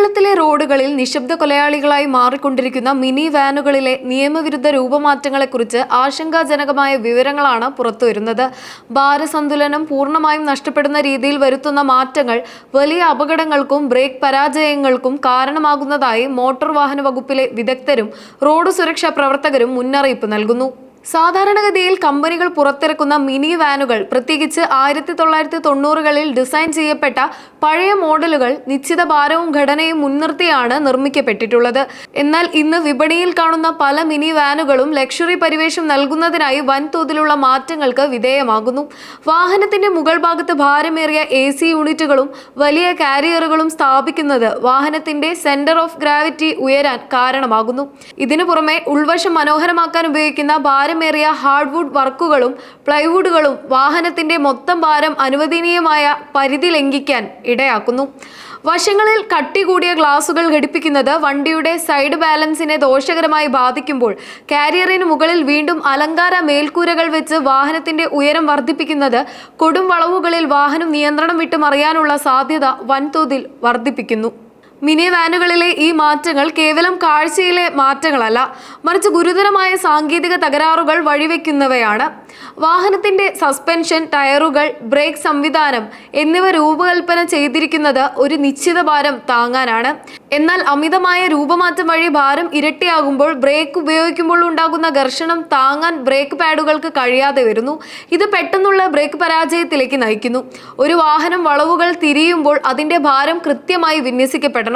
കേരളത്തിലെ റോഡുകളിൽ നിശബ്ദ കൊലയാളികളായി മാറിക്കൊണ്ടിരിക്കുന്ന മിനി വാനുകളിലെ നിയമവിരുദ്ധ രൂപമാറ്റങ്ങളെക്കുറിച്ച് ആശങ്കാജനകമായ വിവരങ്ങളാണ് പുറത്തുവരുന്നത്. ഭാരസന്തുലനം പൂർണ്ണമായും നഷ്ടപ്പെടുന്ന രീതിയിൽ വരുത്തുന്ന മാറ്റങ്ങൾ വലിയ അപകടങ്ങൾക്കും ബ്രേക്ക് പരാജയങ്ങൾക്കും കാരണമാകുന്നതായി മോട്ടോർ വാഹന വകുപ്പിലെ വിദഗ്ധരും റോഡ് സുരക്ഷാ പ്രവർത്തകരും മുന്നറിയിപ്പ് നൽകുന്നു. സാധാരണഗതിയിൽ കമ്പനികൾ പുറത്തിറക്കുന്ന മിനി വാനുകൾ, പ്രത്യേകിച്ച് 1990കളിൽ ഡിസൈൻ ചെയ്യപ്പെട്ട പഴയ മോഡലുകൾ, നിശ്ചിത ഭാരവും ഘടനയും മുൻനിർത്തിയാണ് നിർമ്മിക്കപ്പെട്ടിട്ടുള്ളത്. എന്നാൽ ഇന്ന് വിപണിയിൽ കാണുന്ന പല മിനി വാനുകളും ലക്ഷറി പരിവേഷം നൽകുന്നതിനായി വൻതോതിലുള്ള മാറ്റങ്ങൾക്ക് വിധേയമാകുന്നു. വാഹനത്തിന്റെ മുകൾ ഭാഗത്ത് ഭാരമേറിയ AC യൂണിറ്റുകളും വലിയ കാരിയറുകളും സ്ഥാപിക്കുന്നത് വാഹനത്തിന്റെ സെന്റർ ഓഫ് ഗ്രാവിറ്റി ഉയരാൻ കാരണമാകുന്നു. ഇതിനു പുറമെ ഉൾവശം മനോഹരമാക്കാൻ ഉപയോഗിക്കുന്ന ഭാരമേറിയ ഹാർഡ്വുഡ് വർക്കുകളും പ്ലൈവുഡുകളും വാഹനത്തിന്റെ മൊത്തം ഭാരം അനുവദനീയമായ പരിധി ലംഘിക്കാൻ ഇടയാക്കുന്നു. വശങ്ങളിൽ കട്ടി കൂടിയ ഗ്ലാസുകൾ ഘടിപ്പിക്കുന്നത് വണ്ടിയുടെ സൈഡ് ബാലൻസിനെ ദോഷകരമായി ബാധിക്കുമ്പോൾ, കാരിയറിന് മുകളിൽ വീണ്ടും അലങ്കാര മേൽക്കൂരകൾ വെച്ച് വാഹനത്തിന്റെ ഉയരം വർദ്ധിപ്പിക്കുന്നത് കൊടും വളവുകളിൽ വാഹനം നിയന്ത്രണം വിട്ട് മറിയാനുള്ള സാധ്യത വൻതോതിൽ വർദ്ധിപ്പിക്കുന്നു. മിനി വാനുകളിലെ ഈ മാറ്റങ്ങൾ കേവലം കാഴ്ചയിലെ മാറ്റങ്ങളല്ല, മറിച്ച് ഗുരുതരമായ സാങ്കേതിക തകരാറുകൾ വഴിവെക്കുന്നവയാണ്. വാഹനത്തിന്റെ സസ്പെൻഷൻ, ടയറുകൾ, ബ്രേക്ക് സംവിധാനം എന്നിവ രൂപകൽപ്പന ചെയ്തിരിക്കുന്നത് ഒരു നിശ്ചിത ഭാരം താങ്ങാനാണ്. എന്നാൽ അമിതമായ രൂപമാറ്റം വഴി ഭാരം ഇരട്ടിയാകുമ്പോൾ ബ്രേക്ക് ഉപയോഗിക്കുമ്പോൾ ഉണ്ടാകുന്ന ഘർഷണം താങ്ങാൻ ബ്രേക്ക് പാഡുകൾക്ക് കഴിയാതെ വരുന്നു. ഇത് പെട്ടെന്നുള്ള ബ്രേക്ക് പരാജയത്തിലേക്ക് നയിക്കുന്നു. ഒരു വാഹനം വളവുകൾ തിരിയുമ്പോൾ അതിന്റെ ഭാരം കൃത്യമായി വിന്യസിക്കപ്പെടണം.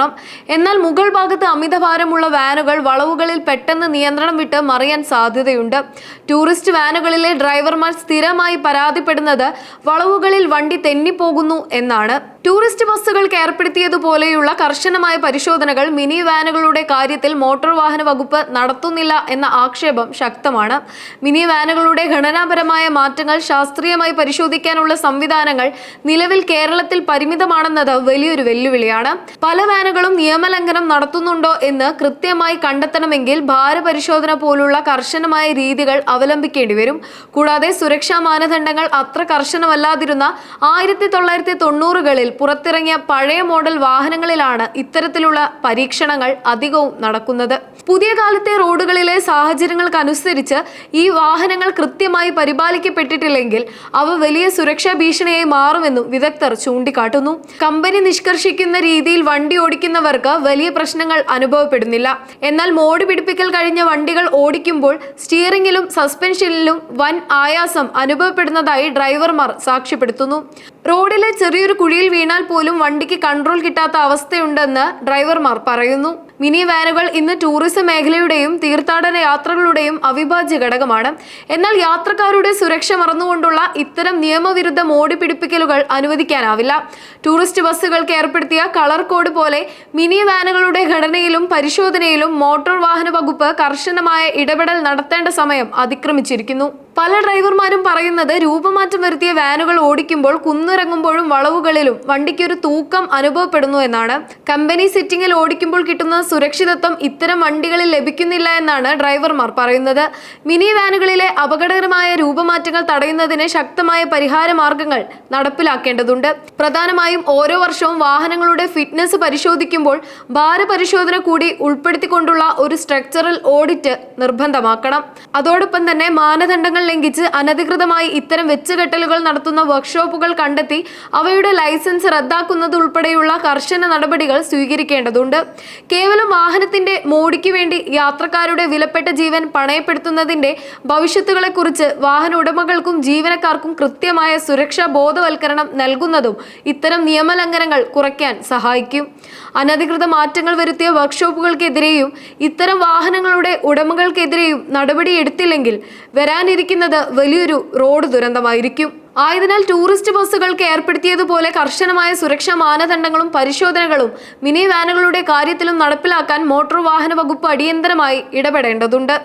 എന്നാൽ മുകൾ ഭാഗത്ത് അമിതഭാരമുള്ള വാനുകൾ വളവുകളിൽ പെട്ടെന്ന് നിയന്ത്രണം വിട്ട് മറിയാൻ സാധ്യതയുണ്ട്. ടൂറിസ്റ്റ് വാനുകളിലെ ഡ്രൈവർമാർ സ്ഥിരമായി പരാതിപ്പെടുന്നത് വളവുകളിൽ വണ്ടി തെന്നിപ്പോകുന്നു എന്നാണ്. ടൂറിസ്റ്റ് ബസ്സുകൾക്ക് ഏർപ്പെടുത്തിയതുപോലെയുള്ള കർശനമായ പരിശോധനകൾ മിനി വാനുകളുടെ കാര്യത്തിൽ മോട്ടോർ വാഹന വകുപ്പ് നടത്തുന്നില്ല എന്ന ആക്ഷേപം ശക്തമാണ്. മിനി വാനുകളുടെ ഘടനാപരമായ മാറ്റങ്ങൾ ശാസ്ത്രീയമായി പരിശോധിക്കാനുള്ള സംവിധാനങ്ങൾ നിലവിൽ കേരളത്തിൽ പരിമിതമാണെന്നത് വലിയൊരു വെല്ലുവിളിയാണ്. പല വാനുകളും നിയമലംഘനം നടത്തുന്നുണ്ടോ എന്ന് കൃത്യമായി കണ്ടെത്തണമെങ്കിൽ ഭാരപരിശോധന പോലുള്ള കർശനമായ രീതികൾ അവലംബിക്കേണ്ടി വരും. കൂടാതെ സുരക്ഷാ മാനദണ്ഡങ്ങൾ അത്ര കർശനമല്ലാതിരുന്ന 1990കളിൽ പുറത്തിറങ്ങിയ പഴയ മോഡൽ വാഹനങ്ങളിലാണ് ഇത്തരത്തിലുള്ള പരീക്ഷണങ്ങൾ അധികവും നടക്കുന്നത്. പുതിയ കാലത്തെ റോഡുകളിലെ സാഹചര്യങ്ങൾക്കനുസരിച്ച് ഈ വാഹനങ്ങൾ കൃത്യമായി പരിപാലിക്കപ്പെട്ടിട്ടില്ലെങ്കിൽ അവ വലിയ സുരക്ഷാ ഭീഷണിയായി മാറുമെന്നും വിദഗ്ധർ ചൂണ്ടിക്കാട്ടുന്നു. കമ്പനി നിഷ്കർഷിക്കുന്ന രീതിയിൽ വണ്ടി ഓടിക്കുന്നവർക്ക് വലിയ പ്രശ്നങ്ങൾ അനുഭവപ്പെടുന്നില്ല. എന്നാൽ മോഡ് പിടിപ്പിക്കൽ കഴിഞ്ഞ വണ്ടികൾ ഓടിക്കുമ്പോൾ സ്റ്റിയറിംഗിലും സസ്പെൻഷനിലും വൻ ആയാസം അനുഭവപ്പെടുന്നതായി ഡ്രൈവർമാർ സാക്ഷ്യപ്പെടുത്തുന്നു. റോഡിലെ ചെറിയൊരു കുഴിയിൽ വീണാൽ പോലും വണ്ടിക്ക് കൺട്രോൾ കിട്ടാത്ത അവസ്ഥയുണ്ടെന്ന് ഡ്രൈവർമാർ പറയുന്നു. മിനി വാനുകൾ ഇന്ന് ടൂറിസം മേഖലയുടെയും തീർത്ഥാടന യാത്രകളുടെയും അവിഭാജ്യ ഘടകമാണ്. എന്നാൽ യാത്രക്കാരുടെ സുരക്ഷ മറന്നുകൊണ്ടുള്ള ഇത്തരം നിയമവിരുദ്ധ മോഡ് പിടിപ്പിക്കലുകൾ അനുവദിക്കാനാവില്ല. ടൂറിസ്റ്റ് ബസ്സുകൾക്ക് ഏർപ്പെടുത്തിയ കളർ കോഡ് പോലെ മിനി വാനുകളുടെ ഘടനയിലും പരിശോധനയിലും മോട്ടോർ വാഹന വകുപ്പ് കർശനമായ ഇടപെടൽ നടത്തേണ്ട സമയം അതിക്രമിച്ചിരിക്കുന്നു. പല ഡ്രൈവർമാരും പറയുന്നത് രൂപമാറ്റം വരുത്തിയ വാനുകൾ ഓടിക്കുമ്പോൾ കുന്നിറങ്ങുമ്പോഴും വളവുകളിലും വണ്ടിക്കൊരു തൂക്കം അനുഭവപ്പെടുന്നു എന്നാണ്. കമ്പനി സിറ്റിംഗിൽ ഓടിക്കുമ്പോൾ കിട്ടുന്ന സുരക്ഷിതത്വം ഇത്തരം വണ്ടികളിൽ ലഭിക്കുന്നില്ല എന്നാണ് ഡ്രൈവർമാർ പറയുന്നത്. മിനി വാനുകളിലെ അപകടകരമായ രൂപമാറ്റങ്ങൾ തടയുന്നതിന് ശക്തമായ പരിഹാര മാർഗങ്ങൾ നടപ്പിലാക്കേണ്ടതുണ്ട്. പ്രധാനമായും ഓരോ വർഷവും വാഹനങ്ങളുടെ ഫിറ്റ്നസ് പരിശോധിക്കുമ്പോൾ ഭാരപരിശോധന കൂടി ഉൾപ്പെടുത്തിക്കൊണ്ടുള്ള ഒരു സ്ട്രക്ചറൽ ഓഡിറ്റ് നിർബന്ധമാക്കണം. അതോടൊപ്പം തന്നെ മാനദണ്ഡങ്ങൾ ലംഘിച്ച് അനധികൃതമായി ഇത്തരം വെച്ചുകെട്ടലുകൾ നടത്തുന്ന വർക്ക്ഷോപ്പുകൾ കണ്ടെത്തി അവയുടെ ലൈസൻസ് റദ്ദാക്കുന്നത് ഉൾപ്പെടെയുള്ള കർശന നടപടികൾ സ്വീകരിക്കേണ്ടതുണ്ട്. കേവലം വാഹനത്തിന്റെ മോടിക്ക് വേണ്ടി യാത്രക്കാരുടെ വിലപ്പെട്ട ജീവൻ പണയപ്പെടുത്തുന്നതിന്റെ ഭവിഷ്യത്തുകളെക്കുറിച്ച് വാഹന ഉടമകൾക്കും ജീവനക്കാർക്കും കൃത്യമായ സുരക്ഷാ ബോധവൽക്കരണം നൽകുന്നതും ഇത്തരം നിയമലംഘനങ്ങൾ കുറയ്ക്കാൻ സഹായിക്കും. അനധികൃത മാറ്റങ്ങൾ വരുത്തിയ വർക്ക്ഷോപ്പുകൾക്കെതിരെയും ഇത്തരം വാഹനങ്ങളുടെ ഉടമകൾക്കെതിരെയും നടപടിയെടുത്തില്ലെങ്കിൽ വരാനിരിക്കുന്നത് വലിയൊരു റോഡ് ദുരന്തമായിരിക്കും. ആയതിനാൽ ടൂറിസ്റ്റ് ബസ്സുകൾക്ക് ഏർപ്പെടുത്തിയതുപോലെ കർശനമായ സുരക്ഷാ മാനദണ്ഡങ്ങളും പരിശോധനകളും മിനി വാനുകളുടെ കാര്യത്തിലും നടപ്പിലാക്കാൻ മോട്ടോർ വാഹന വകുപ്പ് അടിയന്തരമായി ഇടപെടേണ്ടതുണ്ട്.